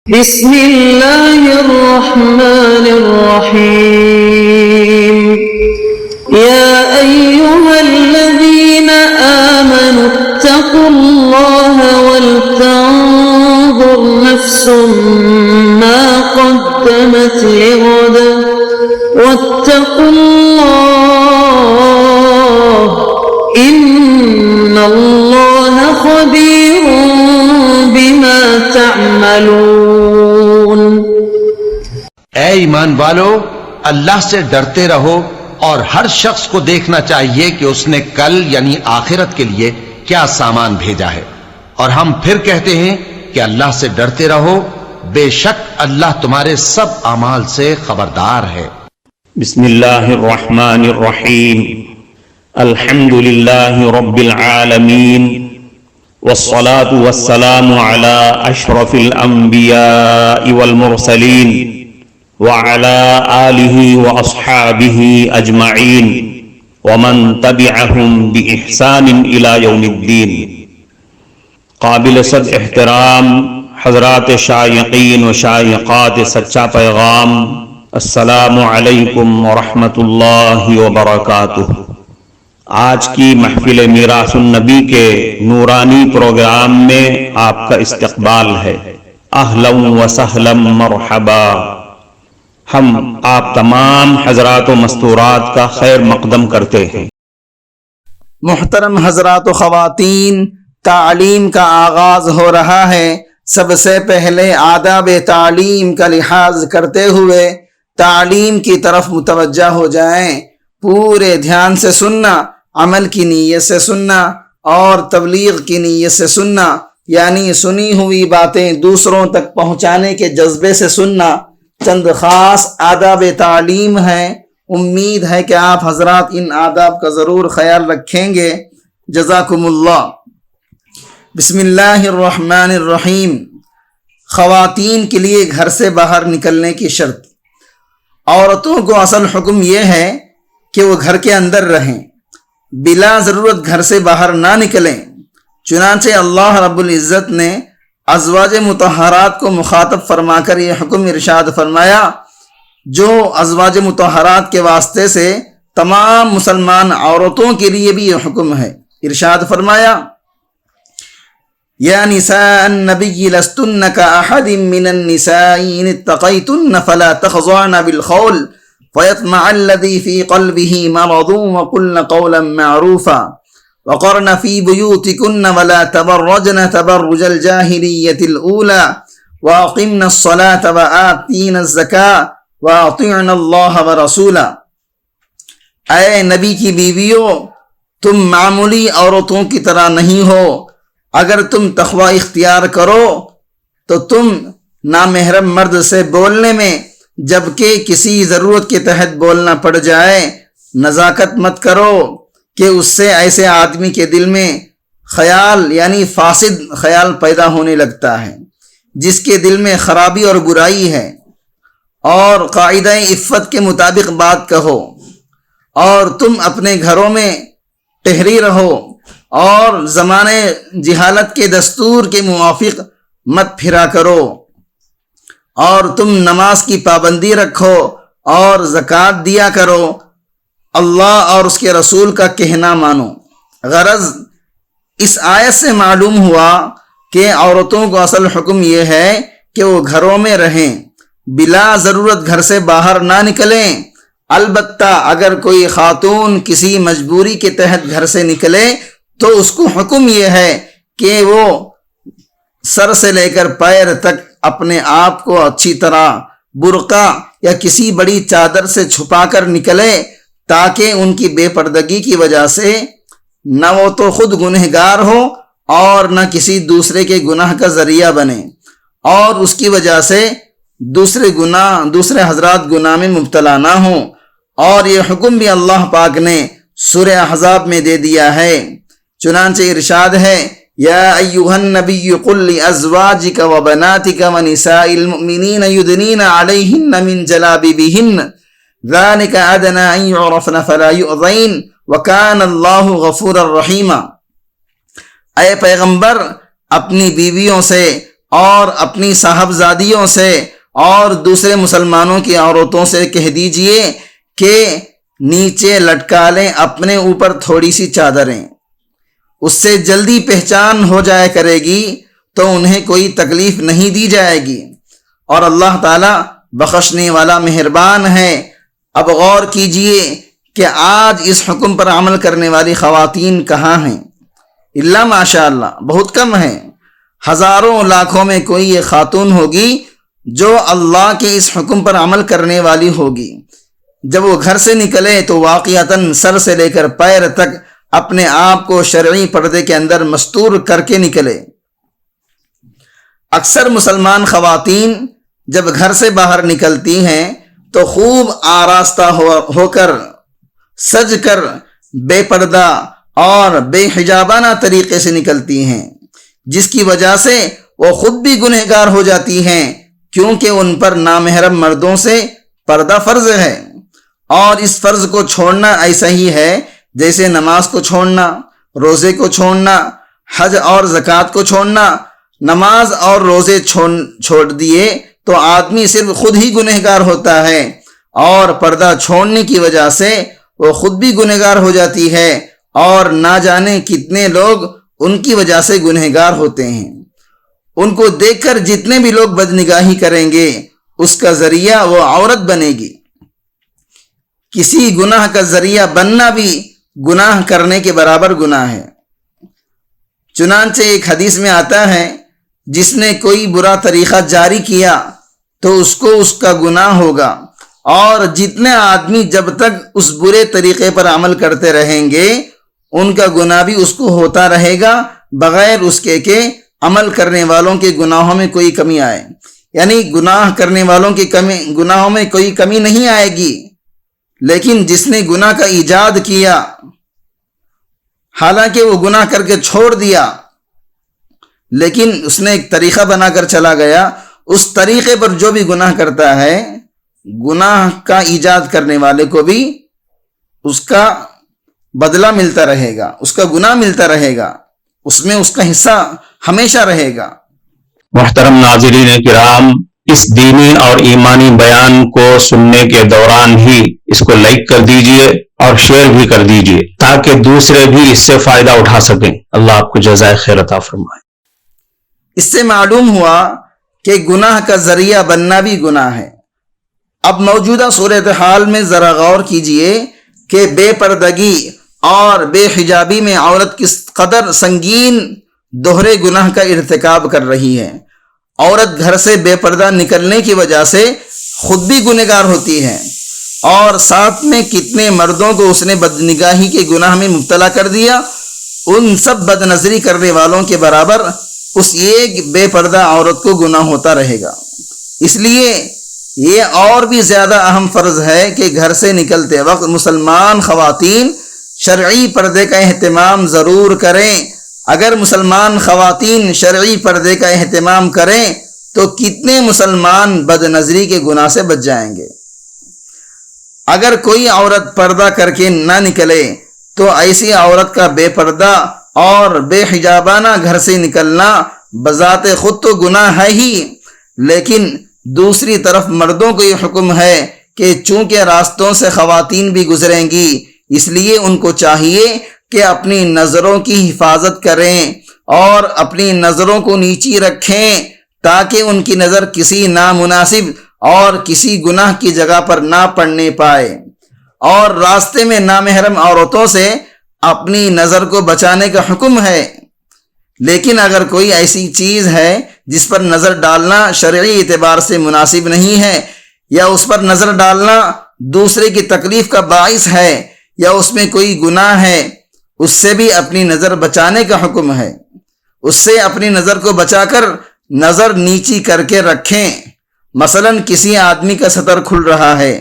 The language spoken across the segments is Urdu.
بسم اللہ الرحمن الرحیم یا ایہا الذین آمنوا اتقوا اللہ ولتنظر نفس ما قدمت لغد واتقوا اللہ ان اللہ خبیر بما تعملون۔ اے ایمان والو، اللہ سے ڈرتے رہو اور ہر شخص کو دیکھنا چاہیے کہ اس نے کل یعنی آخرت کے لیے کیا سامان بھیجا ہے، اور ہم پھر کہتے ہیں کہ اللہ سے ڈرتے رہو، بے شک اللہ تمہارے سب اعمال سے خبردار ہے۔ بسم اللہ الرحمن الرحیم، الحمد للہ رب العالمین، والصلاة والسلام على اشرف الانبیاء والمرسلین وعلى آلہ واصحابہ اجمعین ومن تبعہم بإحسان الى یوم الدین۔ قابل صد احترام حضرات شائقین و شائقات سچا پیغام، السلام علیکم ورحمۃ اللہ وبرکاتہ۔ آج کی محفل میراث النبی کے نورانی پروگرام میں آپ کا استقبال ہے۔ اہلا و سہلا مرحبا۔ ہم آپ تمام حضرات و مستورات کا خیر مقدم کرتے ہیں۔ محترم حضرات و خواتین، تعلیم کا آغاز ہو رہا ہے۔ سب سے پہلے آداب تعلیم کا لحاظ کرتے ہوئے تعلیم کی طرف متوجہ ہو جائیں۔ پورے دھیان سے سننا، عمل کی نیت سے سننا اور تبلیغ کی نیت سے سننا، یعنی سنی ہوئی باتیں دوسروں تک پہنچانے کے جذبے سے سننا۔ چند خاص آداب تعلیم ہیں، امید ہے کہ آپ حضرات ان آداب کا ضرور خیال رکھیں گے۔ جزاکم اللہ۔ بسم اللہ الرحمن الرحیم۔ خواتین کے لیے گھر سے باہر نکلنے کی شرط۔ عورتوں کو اصل حکم یہ ہے کہ وہ گھر کے اندر رہیں، بلا ضرورت گھر سے باہر نہ نکلیں۔ چنانچہ اللہ رب العزت نے ازواج مطہرات کو مخاطب فرما کر یہ حکم ارشاد فرمایا، جو ازواج مطہرات کے واسطے سے تمام مسلمان عورتوں کے لیے بھی یہ حکم ہے۔ ارشاد فرمایا، یا نساء النبی لستن کاحد من النساء ان اتقیتن فلا تخضعن بالقول فیطمع الذی فی قلبہ مرض وقلن قولا معروفا وقرن فی بیوتکن ولا تبرجن تبرج الجاہلیۃ الاولی واقمن الصلاۃ وآتین الزکاۃ واطیعن اللہ ورسولہ۔ اے نبی کی بیویوں، تم معمولی عورتوں کی طرح نہیں ہو۔ اگر تم تقوی اختیار کرو تو تم نامحرم مرد سے بولنے میں، جبکہ کسی ضرورت کے تحت بولنا پڑ جائے، نزاکت مت کرو کہ اس سے ایسے آدمی کے دل میں خیال یعنی فاسد خیال پیدا ہونے لگتا ہے، جس کے دل میں خرابی اور برائی ہے۔ اور قاعدہ عفت کے مطابق بات کہو، اور تم اپنے گھروں میں ٹہری رہو، اور زمانے جہالت کے دستور کے موافق مت پھرا کرو، اور تم نماز کی پابندی رکھو اور زکوٰۃ دیا کرو، اللہ اور اس کے رسول کا کہنا مانو۔ غرض اس آیت سے معلوم ہوا کہ عورتوں کو اصل حکم یہ ہے کہ وہ گھروں میں رہیں، بلا ضرورت گھر سے باہر نہ نکلیں۔ البتہ اگر کوئی خاتون کسی مجبوری کے تحت گھر سے نکلے تو اس کو حکم یہ ہے کہ وہ سر سے لے کر پیر تک اپنے آپ کو اچھی طرح برقع یا کسی بڑی چادر سے چھپا کر نکلے، تاکہ ان کی بے پردگی کی وجہ سے نہ وہ تو خود گنہگار ہو اور نہ کسی دوسرے کے گناہ کا ذریعہ بنے، اور اس کی وجہ سے دوسرے حضرات گناہ میں مبتلا نہ ہوں۔ اور یہ حکم بھی اللہ پاک نے سورہ احزاب میں دے دیا ہے۔ چنانچہ ارشاد ہے، یا ایھا النبی قل لازواجک وبناتک ونساء المؤمنین یدنین علیہن من جلابیبہن ذلک ادنی ان یعرفن فلا یؤذین وکان اللہ غفورا رحیما۔ اے پیغمبر، اپنی بیویوں سے اور اپنی صاحبزادیوں سے اور دوسرے مسلمانوں کی عورتوں سے کہہ دیجئے کہ نیچے لٹکا لیں اپنے اوپر تھوڑی سی چادریں، اس سے جلدی پہچان ہو جایا کرے گی تو انہیں کوئی تکلیف نہیں دی جائے گی، اور اللہ تعالی بخشنے والا مہربان ہے۔ اب غور کیجئے کہ آج اس حکم پر عمل کرنے والی خواتین کہاں ہیں؟ اللہ ماشاء اللہ بہت کم ہیں، ہزاروں لاکھوں میں کوئی یہ خاتون ہوگی جو اللہ کے اس حکم پر عمل کرنے والی ہوگی۔ جب وہ گھر سے نکلے تو واقعتاً سر سے لے کر پیر تک اپنے آپ کو شرعی پردے کے اندر مستور کر کے نکلے۔ اکثر مسلمان خواتین جب گھر سے باہر نکلتی ہیں تو خوب آراستہ ہو کر، سج کر، بے پردہ اور بے حجابانہ طریقے سے نکلتی ہیں، جس کی وجہ سے وہ خود بھی گنہگار ہو جاتی ہیں، کیونکہ ان پر نامحرم مردوں سے پردہ فرض ہے، اور اس فرض کو چھوڑنا ایسا ہی ہے جیسے نماز کو چھوڑنا، روزے کو چھوڑنا، حج اور زکوٰۃ کو چھوڑنا۔ نماز اور روزے چھوڑ دیے تو آدمی صرف خود ہی گنہگار ہوتا ہے، اور پردہ چھوڑنے کی وجہ سے وہ خود بھی گنہگار ہو جاتی ہے، اور نہ جانے کتنے لوگ ان کی وجہ سے گنہگار ہوتے ہیں۔ ان کو دیکھ کر جتنے بھی لوگ بدنگاہی کریں گے اس کا ذریعہ وہ عورت بنے گی۔ کسی گناہ کا ذریعہ بننا بھی گناہ کرنے کے برابر گناہ ہے۔ چنانچہ ایک حدیث میں آتا ہے، جس نے کوئی برا طریقہ جاری کیا تو اس کو اس کا گناہ ہوگا، اور جتنے آدمی جب تک اس برے طریقے پر عمل کرتے رہیں گے ان کا گناہ بھی اس کو ہوتا رہے گا، بغیر اس کے کہ عمل کرنے والوں کے گناہوں میں کوئی کمی آئے۔ یعنی گناہ کرنے والوں کی گناہوں میں کوئی کمی نہیں آئے گی، لیکن جس نے گناہ کا ایجاد کیا، حالانکہ وہ گناہ کر کے چھوڑ دیا، لیکن اس نے ایک طریقہ بنا کر چلا گیا، اس طریقے پر جو بھی گناہ کرتا ہے، گناہ کا ایجاد کرنے والے کو بھی اس کا بدلہ ملتا رہے گا، اس کا گناہ ملتا رہے گا، اس میں اس کا حصہ ہمیشہ رہے گا۔ محترم ناظرین کرام، اس دینی اور ایمانی بیان کو سننے کے دوران ہی اس کو لائک کر دیجئے اور شیئر بھی کر دیجئے تاکہ دوسرے بھی اس سے فائدہ اٹھا سکیں۔ اللہ آپ کو جزائے خیر عطا فرمائے۔ اس سے معلوم ہوا کہ گناہ کا ذریعہ بننا بھی گناہ ہے۔ اب موجودہ صورتحال میں ذرا غور کیجئے کہ بے پردگی اور بے حجابی میں عورت کس قدر سنگین دوہرے گناہ کا ارتکاب کر رہی ہے۔ عورت گھر سے بے پردہ نکلنے کی وجہ سے خود بھی گنہگار ہوتی ہے، اور ساتھ میں کتنے مردوں کو اس نے بدنگاہی کے گناہ میں مبتلا کر دیا۔ ان سب بد نظری کرنے والوں کے برابر اس ایک بے پردہ عورت کو گناہ ہوتا رہے گا۔ اس لیے یہ اور بھی زیادہ اہم فرض ہے کہ گھر سے نکلتے وقت مسلمان خواتین شرعی پردے کا اہتمام ضرور کریں۔ اگر مسلمان خواتین شرعی پردے کا اہتمام کریں تو کتنے مسلمان بد نظری کے گناہ سے بچ جائیں گے۔ اگر کوئی عورت پردہ کر کے نہ نکلے تو ایسی عورت کا بے پردہ اور بے حجابانہ گھر سے نکلنا بذات خود تو گناہ ہے ہی، لیکن دوسری طرف مردوں کو یہ حکم ہے کہ چونکہ راستوں سے خواتین بھی گزریں گی، اس لیے ان کو چاہیے کہ اپنی نظروں کی حفاظت کریں اور اپنی نظروں کو نیچی رکھیں تاکہ ان کی نظر کسی نامناسب اور کسی گناہ کی جگہ پر نہ پڑنے پائے، اور راستے میں نامحرم عورتوں سے اپنی نظر کو بچانے کا حکم ہے۔ لیکن اگر کوئی ایسی چیز ہے جس پر نظر ڈالنا شرعی اعتبار سے مناسب نہیں ہے، یا اس پر نظر ڈالنا دوسرے کی تکلیف کا باعث ہے، یا اس میں کوئی گناہ ہے، اس سے بھی اپنی نظر بچانے کا حکم ہے۔ اس سے اپنی نظر کو بچا کر نظر نیچی کر کے رکھیں۔ مثلا کسی آدمی کا سطر کھل رہا ہے،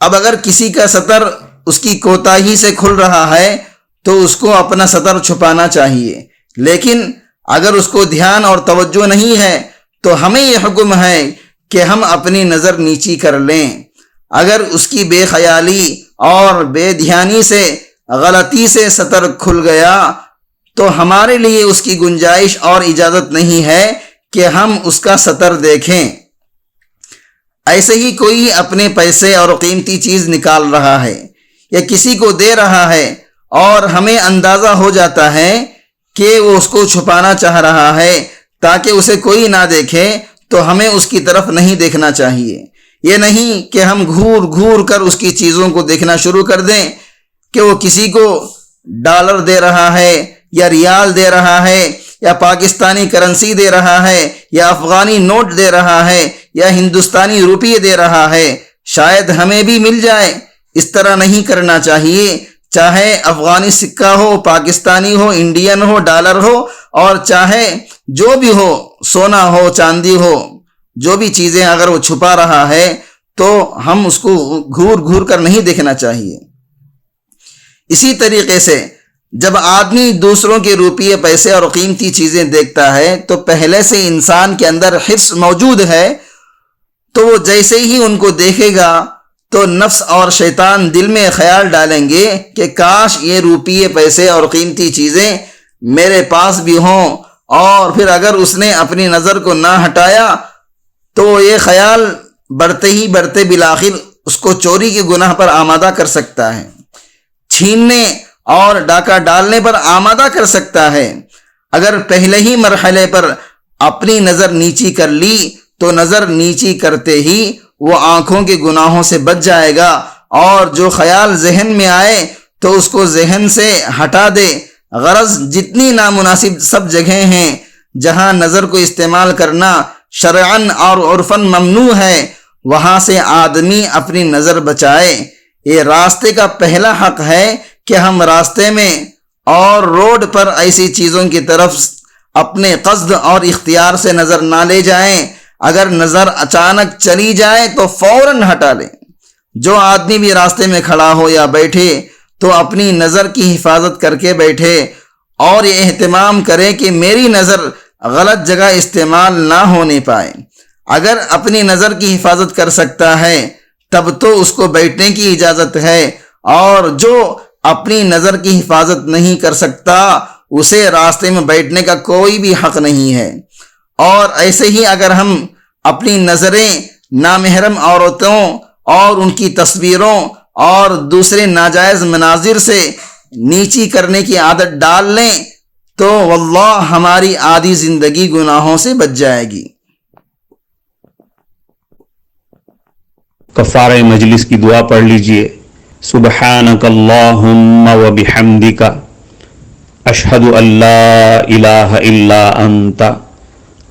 اب اگر کسی کا سطر اس کی کوتاہی سے کھل رہا ہے تو اس کو اپنا سطر چھپانا چاہیے، لیکن اگر اس کو دھیان اور توجہ نہیں ہے تو ہمیں یہ حکم ہے کہ ہم اپنی نظر نیچی کر لیں۔ اگر اس کی بے خیالی اور بے دھیانی سے غلطی سے سطر کھل گیا تو ہمارے لیے اس کی گنجائش اور اجازت نہیں ہے کہ ہم اس کا سطر دیکھیں۔ ایسے ہی کوئی اپنے پیسے اور قیمتی چیز نکال رہا ہے یا کسی کو دے رہا ہے اور ہمیں اندازہ ہو جاتا ہے کہ وہ اس کو چھپانا چاہ رہا ہے تاکہ اسے کوئی نہ دیکھے، تو ہمیں اس کی طرف نہیں دیکھنا چاہیے۔ یہ نہیں کہ ہم گھور گھور کر اس کی چیزوں کو دیکھنا شروع کر دیں کہ وہ کسی کو ڈالر دے رہا ہے یا ریال دے رہا ہے یا پاکستانی کرنسی دے رہا ہے یا افغانی نوٹ دے رہا ہے یا ہندوستانی روپیے دے رہا ہے، شاید ہمیں بھی مل جائے۔ اس طرح نہیں کرنا چاہیے، چاہے افغانی سکہ ہو، پاکستانی ہو، انڈین ہو، ڈالر ہو، اور چاہے جو بھی ہو، سونا ہو، چاندی ہو، جو بھی چیزیں اگر وہ چھپا رہا ہے تو ہم اس کو گھور گھور کر نہیں دیکھنا چاہیے۔ اسی طریقے سے جب آدمی دوسروں کے روپیے، پیسے اور قیمتی چیزیں دیکھتا ہے تو پہلے سے انسان کے اندر حرص موجود ہے، تو وہ جیسے ہی ان کو دیکھے گا تو نفس اور شیطان دل میں خیال ڈالیں گے کہ کاش یہ روپیے، پیسے اور قیمتی چیزیں میرے پاس بھی ہوں، اور پھر اگر اس نے اپنی نظر کو نہ ہٹایا تو یہ خیال بڑھتے ہی بڑھتے بالآخر اس کو چوری کے گناہ پر آمادہ کر سکتا ہے، چھیننے اور ڈاکہ ڈالنے پر آمادہ کر سکتا ہے۔ اگر پہلے ہی مرحلے پر اپنی نظر نیچی کر لی تو نظر نیچی کرتے ہی وہ آنکھوں کے گناہوں سے بچ جائے گا، اور جو خیال ذہن میں آئے تو اس کو ذہن سے ہٹا دے۔ غرض جتنی نامناسب سب جگہیں ہیں جہاں نظر کو استعمال کرنا شرعاً اور عرفاً ممنوع ہے، وہاں سے آدمی اپنی نظر بچائے۔ یہ راستے کا پہلا حق ہے کہ ہم راستے میں اور روڈ پر ایسی چیزوں کی طرف اپنے قصد اور اختیار سے نظر نہ لے جائیں۔ اگر نظر اچانک چلی جائے تو فوراً ہٹا لیں۔ جو آدمی بھی راستے میں کھڑا ہو یا بیٹھے تو اپنی نظر کی حفاظت کر کے بیٹھے، اور یہ اہتمام کرے کہ میری نظر غلط جگہ استعمال نہ ہونے پائے۔ اگر اپنی نظر کی حفاظت کر سکتا ہے تب تو اس کو بیٹھنے کی اجازت ہے، اور جو اپنی نظر کی حفاظت نہیں کر سکتا اسے راستے میں بیٹھنے کا کوئی بھی حق نہیں ہے۔ اور ایسے ہی اگر ہم اپنی نظریں نامحرم عورتوں اور ان کی تصویروں اور دوسرے ناجائز مناظر سے نیچی کرنے کی عادت ڈال لیں تو واللہ ہماری آدھی زندگی گناہوں سے بچ جائے گی۔ کفارہ مجلس کی دعا پڑھ لیجئے۔ سبحانک اللہم و بحمدک، اشہد ان لا الہ الا انت،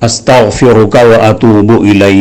استغفرک و اتوب الیک۔